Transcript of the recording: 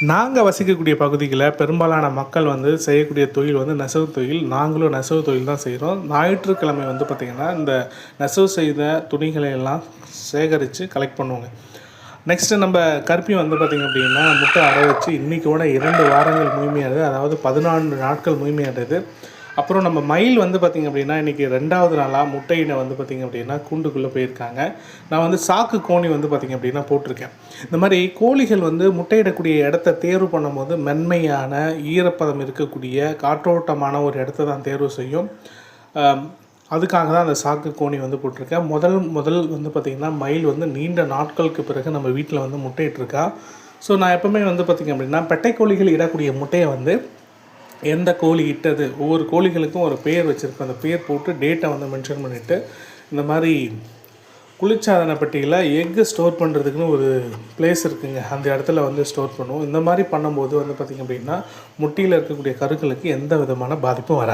நாங்கள் வசிக்கக்கூடிய பகுதிகளில் பெரும்பாலான மக்கள் வந்து செய்யக்கூடிய தொழில் வந்து நெசவு தொழில். நாங்களும் நெசவு தொழில் தான் செய்கிறோம். ஞாயிற்றுக்கிழமை வந்து பார்த்திங்கன்னா இந்த நெசவு செய்த துணிகளை எல்லாம் சேகரித்து கலெக்ட் பண்ணுவோங்க. நெக்ஸ்ட்டு நம்ம கருப்பி வந்து பார்த்திங்க அப்படின்னா முட்டை அடை வச்சு இன்றைக்கோட 2 வாரங்கள் முழுமையாகுது, அதாவது 14 நாட்கள் முழுமையாடுது. அப்புறம் நம்ம மயில் வந்து பார்த்திங்க அப்படின்னா இன்றைக்கி 2வது நாளாக முட்டையினை வந்து பார்த்திங்க அப்படின்னா கூண்டுக்குள்ளே போயிருக்காங்க. நான் வந்து சாக்கு கோணி வந்து பார்த்திங்க அப்படின்னா போட்டிருக்கேன். இந்த மாதிரி கோழிகள் வந்து முட்டையிடக்கூடிய இடத்த தேர்வு பண்ணும்போது மென்மையான ஈரப்பதம் இருக்கக்கூடிய காற்றோட்டமான ஒரு இடத்த தான் தேர்வு செய்யும். அதுக்காக தான் அந்த சாக்கு கோணி வந்து போட்டிருக்கேன். முதல் வந்து பார்த்திங்கன்னா மயில் வந்து நீண்ட நாட்களுக்கு பிறகு நம்ம வீட்டில் வந்து முட்டையிட்டிருக்கா. ஸோ நான் எப்போவுமே வந்து பார்த்திங்க அப்படின்னா பெட்டை கோழிகள் இடக்கூடிய முட்டையை வந்து எந்த கோழி இட்டது, ஒவ்வொரு கோழிகளுக்கும் ஒரு பேர் வச்சுருக்கோம். அந்த பேர் போட்டு டேட்டை வந்து மென்ஷன் பண்ணிவிட்டு இந்த மாதிரி குளிர்சாதன பெட்டியில் எக்கு ஸ்டோர் பண்ணுறதுக்குன்னு ஒரு பிளேஸ் இருக்குதுங்க, அந்த இடத்துல வந்து ஸ்டோர் பண்ணுவோம். இந்த மாதிரி பண்ணும்போது வந்து பார்த்திங்க அப்படின்னா முட்டையில் இருக்கக்கூடிய கருக்களுக்கு எந்த விதமான பாதிப்பும் வராது.